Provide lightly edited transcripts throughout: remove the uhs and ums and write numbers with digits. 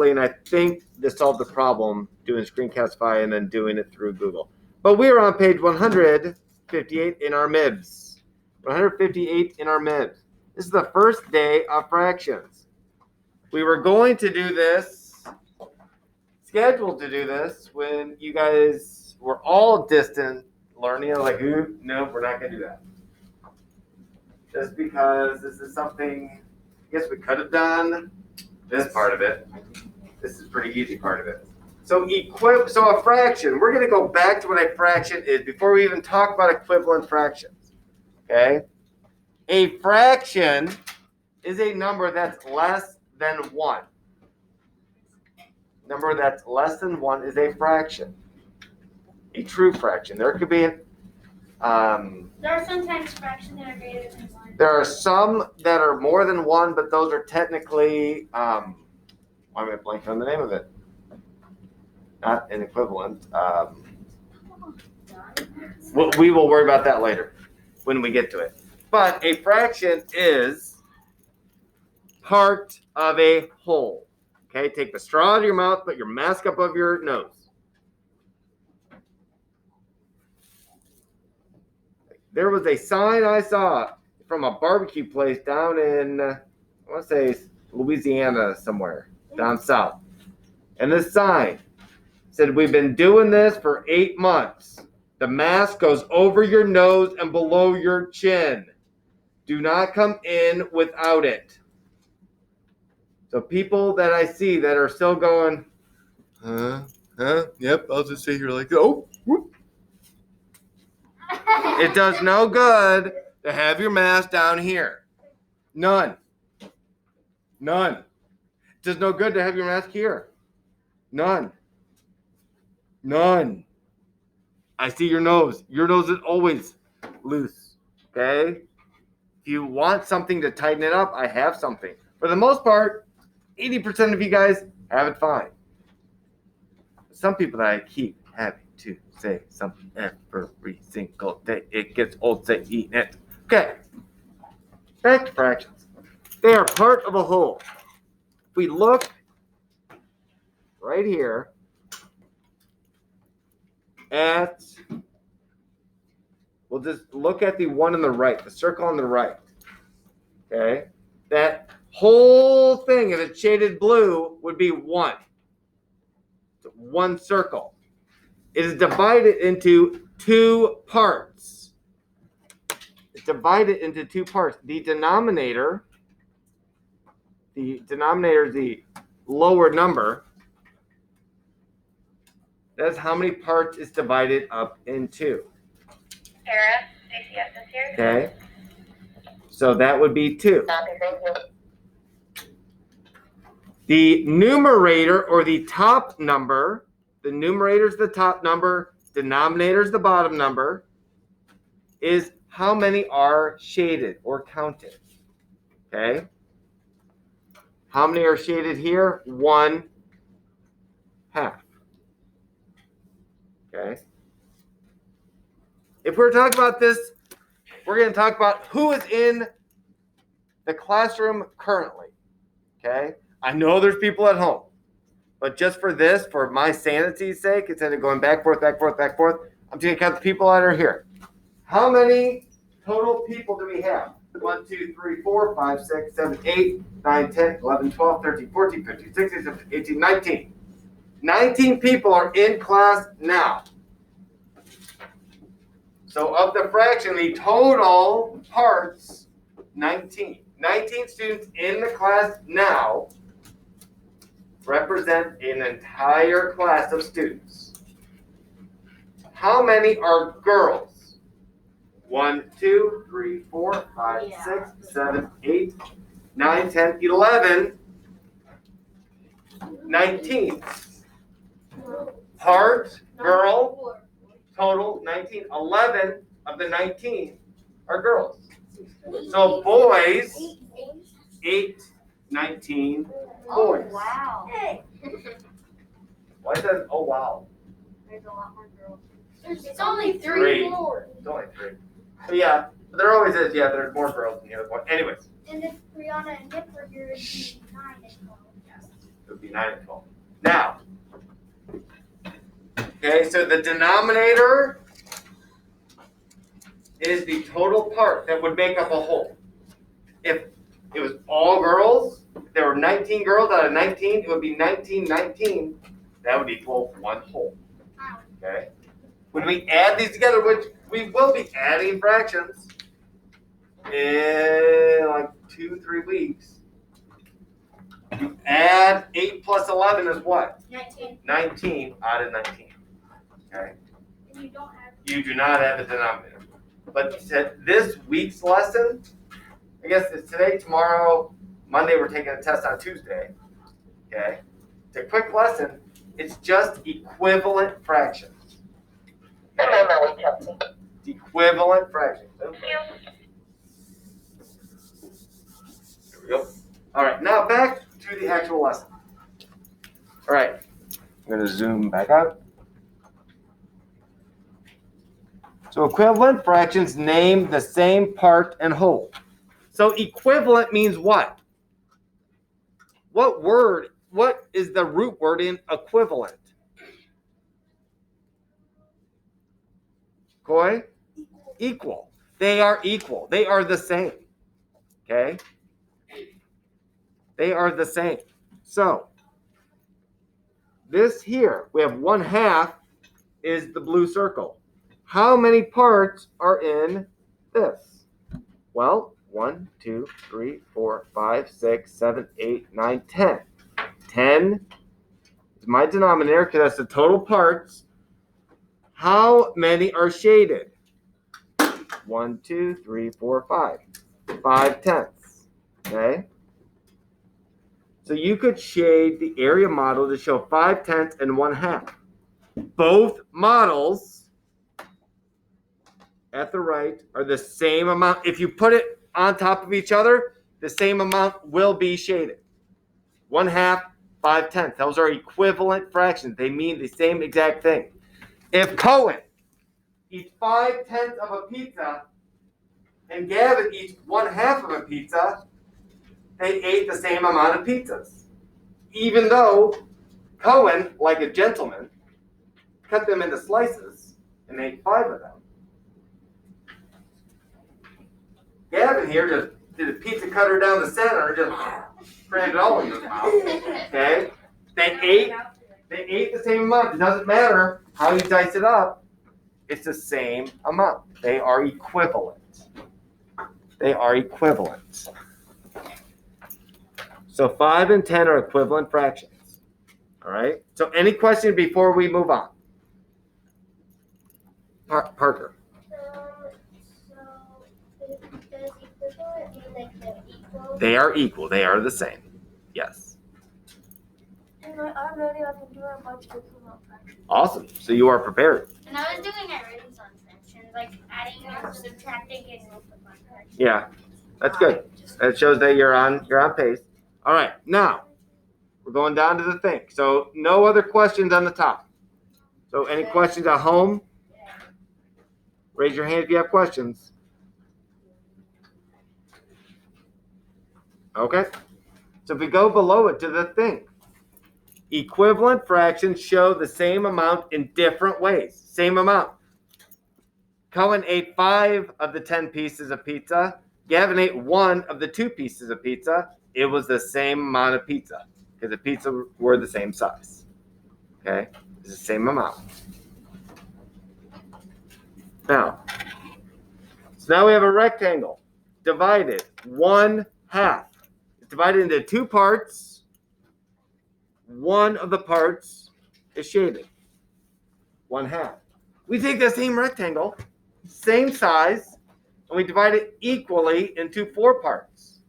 and I think this solved the problem doing Screencastify and then doing it through Google. But we are on page 158 in our MIBS. 158 in our MIBS. This is the first day of fractions. We were going to do this, scheduled to do this, when you guys were all distant learning. I was like, no, we're not going to do that. Just because this is something, I guess we could have done this part of it. This is a pretty easy part of it. So a fraction, we're going to go back to what a fraction is before we even talk about equivalent fractions. Okay? A fraction is a number that's less than 1. Number that's less than 1 is a fraction. A true fraction. There could be there are sometimes fractions that are greater than 1. There are some that are more than 1, but those are technically, why am I blanking on the name of it? Not an equivalent. We will worry about that later when we get to it. But a fraction is part of a whole. Okay, take the straw out of your mouth, put your mask up over your nose. There was a sign I saw from a barbecue place down in, I want to say Louisiana somewhere, down south. And this sign said, we've been doing this for 8 months. The mask goes over your nose and below your chin. Do not come in without it. So people that I see that are still going, yep, I'll just sit here like, oh, whoop. It does no good to have your mask down here. None. It does no good to have your mask here. None. I see your nose. Your nose is always loose. Okay? If you want something to tighten it up, I have something. For the most part, 80% of you guys have it fine. Some people that I keep having to say something every single day. It gets old saying it. Okay. Back to fractions. They are part of a whole. If we look right here at, we'll just look at the one on the right, the circle on the right. Okay. That whole thing, if it's shaded blue, would be 1. So 1 circle. It is divided into 2 parts. It's divided into 2 parts. The denominator is the lower number. That's how many parts it's divided up into. Sarah, CCS is here. Okay. So that would be 2. The numerator, or the top number, the numerator is the top number, denominator is the bottom number, is how many are shaded or counted. Okay? How many are shaded here? 1/2. Okay? If we're talking about this, we're going to talk about who is in the classroom currently. Okay? I know there's people at home, but just for this, for my sanity's sake, instead of going back, forth, I'm just going to count the people that are here. How many total people do we have? 1, 2, 3, 4, 5, 6, 7, 8, 9, 10, 11, 12, 13, 14, 15, 16, 17, 18, 19. 19 people are in class now. So of the fraction, the total parts, 19. 19 students in the class now represent an entire class of students. How many are girls? 1, 2, 3, 4, 5, 6, 7, 8, 9, 10, 11, 19. Part, girl, total 19. 11 of the 19 are girls. So boys, 8, 19 boys. Oh, wow. Why is that? Oh, wow. There's a lot more girls. It's only 3 Three. more. It's only 3. So yeah, there always is. Yeah, there's more girls than the other one. Anyways. And if Brianna and Nick were here, it'd be 9 and 12. It would be 9 and 12. Now, okay, so the denominator is the total part that would make up a whole. If it was all girls, if there were 19 girls out of 19, it would be 19. That would equal one whole. Okay? When we add these together, which we will be adding fractions in like 2-3 weeks, you add 8 plus 11 is what? 19. 19 out of 19. Okay? And you don't have. You do not have a denominator. But this week's lesson, I guess it's today, tomorrow, Monday, we're taking a test on Tuesday. Okay? It's a quick lesson. It's just equivalent fractions. Okay? Equivalent fractions. Okay. There we go. All right, now back to the actual lesson. All right, I'm going to zoom back out. So equivalent fractions name the same part and whole. So equivalent means what? What is the root word in equivalent? Koi? Equal. They are equal. They are the same. Okay? They are the same. So, this here, we have 1/2 is the blue circle. How many parts are in this? Well, 1, 2, 3, 4, 5, 6, 7, 8, 9, 10. 10 is my denominator because that's the total parts. How many are shaded? 1, 2, 3, 4, 5. 5/10. Okay? So you could shade the area model to show 5/10 and 1/2. Both models at the right are the same amount. If you put it on top of each other, the same amount will be shaded. 1/2, 5/10. Those are equivalent fractions. They mean the same exact thing. If Cohen eats 5/10 of a pizza and Gavin eats 1/2 of a pizza, they ate the same amount of pizzas. Even though Cohen, like a gentleman, cut them into slices and ate 5 of them. Gavin here just did a pizza cutter down the center and just crammed it all in his mouth. Okay? They ate the same amount. It doesn't matter how you dice it up. It's the same amount. They are equivalent. They are equivalent. So 5 and 10 are equivalent fractions. All right? So any question before we move on? Parker. Does equivalent mean like they're equal? They are equal. They are the same. Yes. And I'm ready. I can do a bunch of equivalent fractions. Awesome. So you are prepared. And I was doing it really on fractions, like adding and subtracting and multiplying fractions. Yeah. That's good. That shows that you're on pace. All right. Now, we're going down to the thing. So no other questions on the top. So any questions at home? Raise your hand if you have questions. Okay. So if we go below it to the thing, equivalent fractions show the same amount in different ways. Same amount. Cohen ate 5 of the 10 pieces of pizza. Gavin ate 1 of the 2 pieces of pizza. It was the same amount of pizza because the pizza were the same size. Okay? It's the same amount. Now, so now we have a rectangle divided 1/2. It's divided into 2 parts. One of the parts is shaded. 1/2. We take the same rectangle, same size, and we divide it equally into 4 parts.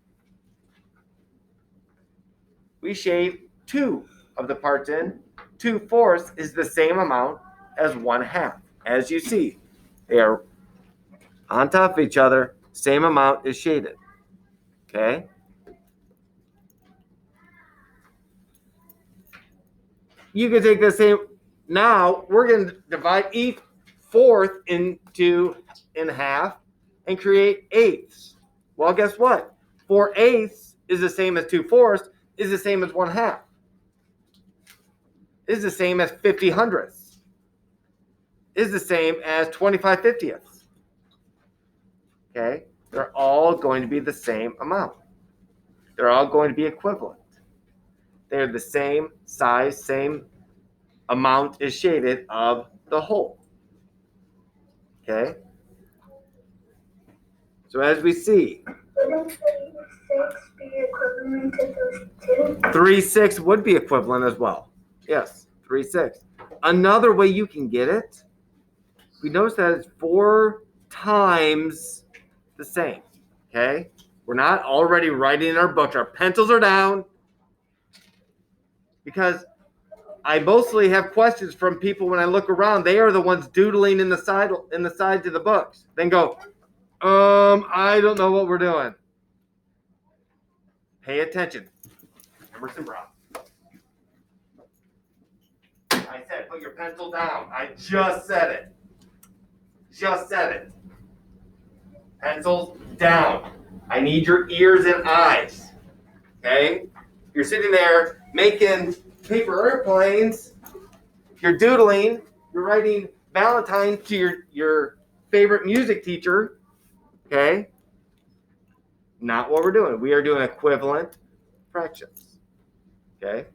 We shade 2 of the parts in. 2/4 is the same amount as 1/2. As you see, they are on top of each other. Same amount is shaded. Okay? You can take the same. Now we're going to divide each 4th in half and create 8ths. Well, guess what? 4/8 is the same as 2/4 is the same as 1/2. is the same as 50 hundredths, is the same as 25 fiftieths. Okay? They're all going to be the same amount. They're all going to be equivalent. They're the same size, same amount is shaded of the whole. Okay? So as we see, Wouldn't 6 be equivalent to those two? 3/6 would be equivalent as well. Yes, 3/6. Another way you can get it, we notice that it's 4 times the same. Okay? We're not already writing in our books. Our pencils are down because I mostly have questions from people when I look around. They are the ones doodling in the sides of the books. Then go, I don't know what we're doing. Pay attention. Emerson Brown. I said, put your pencil down. I just said it. Just said it. Pencils down. I need your ears and eyes. Okay? You're sitting there making paper airplanes. You're doodling. You're writing Valentine to your favorite music teacher. Okay? Not what we're doing. We are doing equivalent fractions. Okay?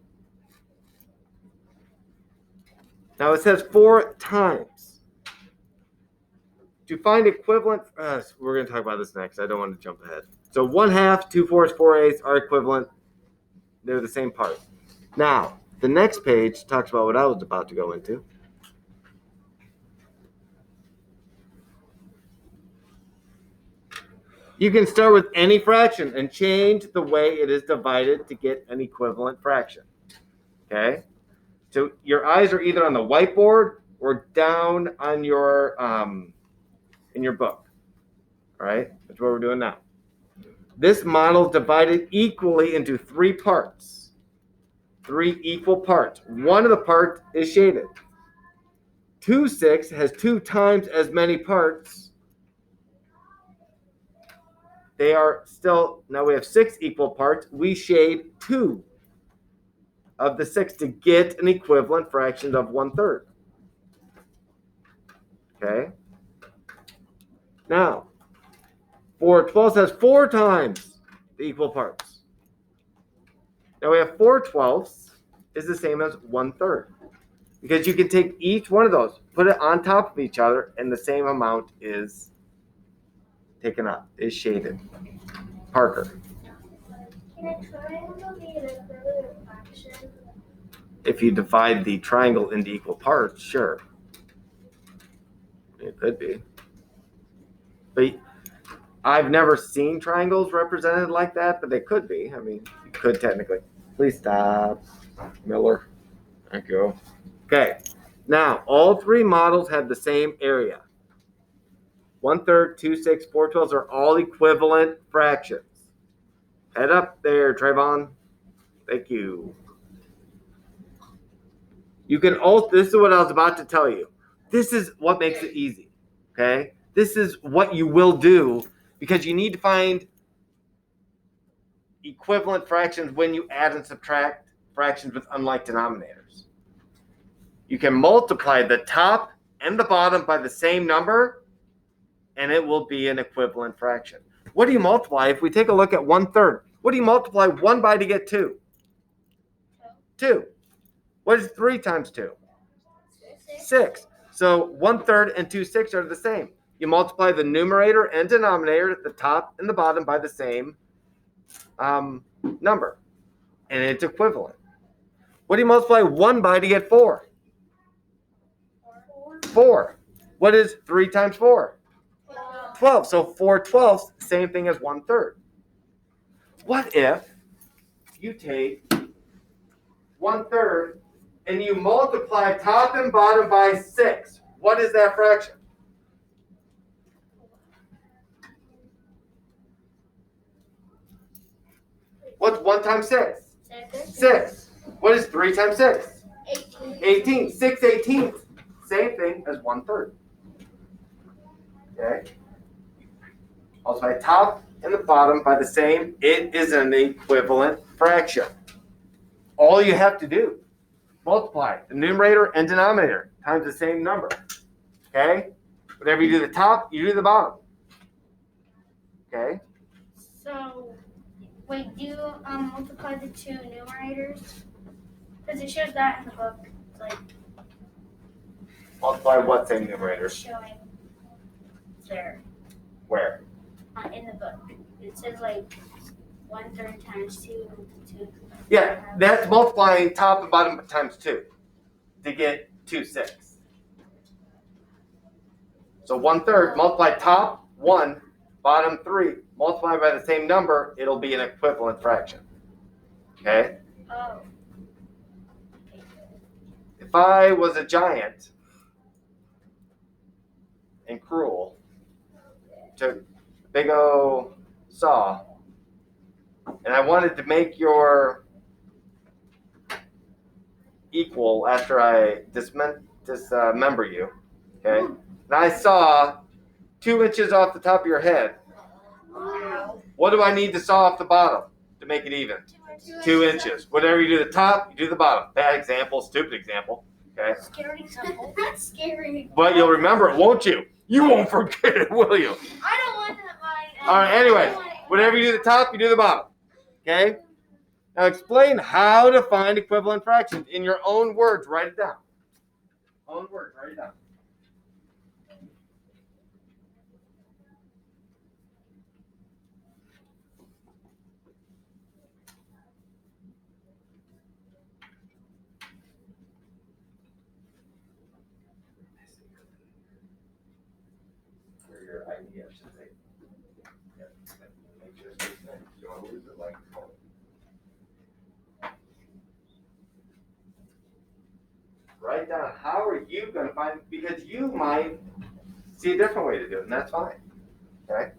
Now it says 4 times. To find equivalent, we're going to talk about this next. I don't want to jump ahead. So 1/2, 2/4, 4/8 are equivalent. They're the same part. Now, the next page talks about what I was about to go into. You can start with any fraction and change the way it is divided to get an equivalent fraction. Okay? So your eyes are either on the whiteboard or down on your in your book. All right? That's what we're doing now. This model is divided equally into 3 parts. 3 equal parts. One of the parts is shaded. 2/6 has 2 times as many parts. They are still, now we have 6 equal parts. We shade 2 of the 6 to get an equivalent fraction of 1/3. Okay? Now, 4/12 has 4 times the equal parts. Now we have 4/12 is the same as 1/3. Because you can take each one of those, put it on top of each other, and the same amount is taken up, is shaded. Parker. Can a triangle be an equivalent fraction? If you divide the triangle into equal parts, sure. It could be. But I've never seen triangles represented like that, but they could be. I mean, you could technically. Please stop, Miller. Thank you. Okay. Now, all 3 models have the same area. 1/3, 2/6, 4/12 are all equivalent fractions. Head up there, Trayvon. Thank you. You can also, this is what I was about to tell you. This is what makes it easy. Okay? This is what you will do because you need to find equivalent fractions when you add and subtract fractions with unlike denominators. You can multiply the top and the bottom by the same number, and it will be an equivalent fraction. What do you multiply? If we take a look at 1/3, what do you multiply 1 by to get 2? 2. What is 3 times 2? 6. So 1/3 and 2/6 are the same. You multiply the numerator and denominator, the top and the bottom, by the same number, and it's equivalent. What do you multiply 1 by to get 4? 4. What is 3 times 4? 12. So 4/12, same thing as 1/3. What if you take 1/3 and you multiply top and bottom by 6? What is that fraction? What's 1 times 6? 6. What is 3 times 6? 18. 6/18. Same thing as 1/3. Okay? Multiply top and the bottom by the same. It is an equivalent fraction. All you have to do multiply the numerator and denominator times the same number. Okay? Whatever you do the top, you do the bottom. Okay? So, wait, do you multiply the two numerators? Because it shows that in the book. It's like Multiply what same numerator? showing there Where? in the book. It says like 1/3 times 2 2. Yeah, that's multiplying top and bottom times 2 to get 2 6. So 1/3 multiply top 1, bottom 3, multiply by the same number, it'll be an equivalent fraction. Okay? Oh. If I was a giant and cruel, took a big old saw, and I wanted to make your equal after I dismember you, okay? And I saw 2 inches off the top of your head. Wow. What do I need to saw off the bottom to make it even? 2 inches. Whatever you do the top, you do the bottom. Bad example, stupid example, okay? Scary example. That's scary. But you'll remember it, won't you? You won't forget it, will you? I don't want that. All right, anyway, whatever you do the top, you do the bottom, okay? Now explain how to find equivalent fractions in your own words. Write it down. Own words, write it down. For your ID, I should say. Yeah, make sure it's good. You don't lose it like write down how are you going to find, because you might see a different way to do it, and that's fine. Okay?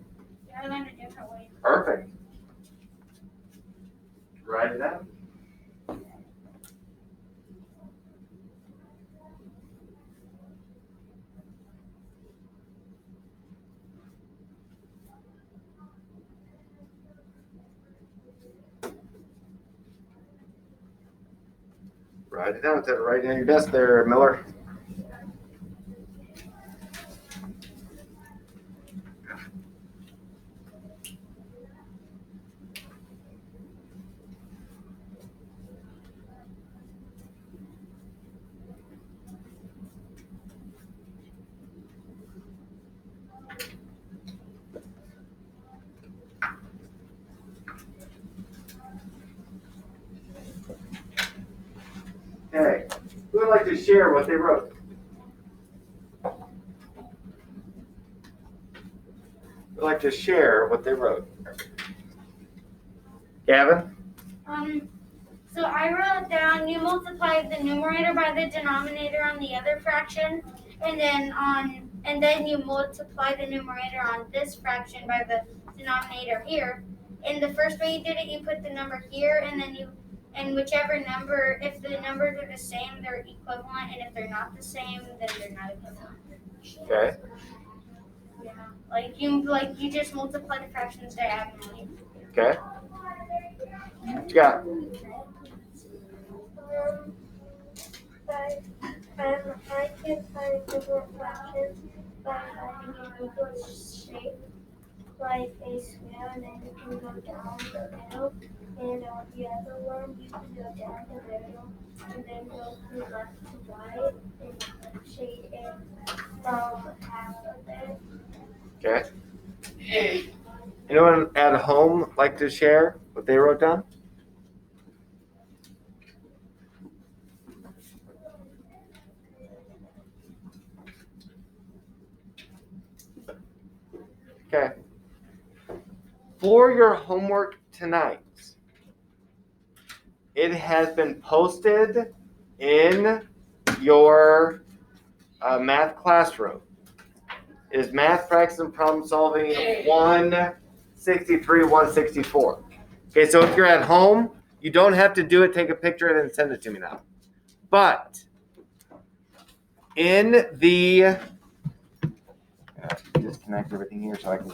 Yeah, I learned a different way. Perfect. Write it down. Write it down. It's right on your desk there, Miller. Okay. Who would like to share what they wrote? Who would like to share what they wrote? Gavin? So I wrote down you multiply the numerator by the denominator on the other fraction, and then you multiply the numerator on this fraction by the denominator here. And the first way you did it, you put the number here, and whichever number, if the numbers are the same, they're equivalent, and if they're not the same, then they're not equivalent. Okay. Yeah, you just multiply the fractions diagonally. Okay. What you got? I can find equivalent fractions by finding an equal shape like a square, and then you can go down the middle. And on the other one, you can go down the middle and then go from left to right and shade it from half of it. Okay. Anyone at home like to share what they wrote down? Okay. For your homework tonight, it has been posted in your math classroom. It is math practice and problem solving 163, 164. Okay, so if you're at home, you don't have to do it, take a picture of it and send it to me now. But in the disconnect everything here so I can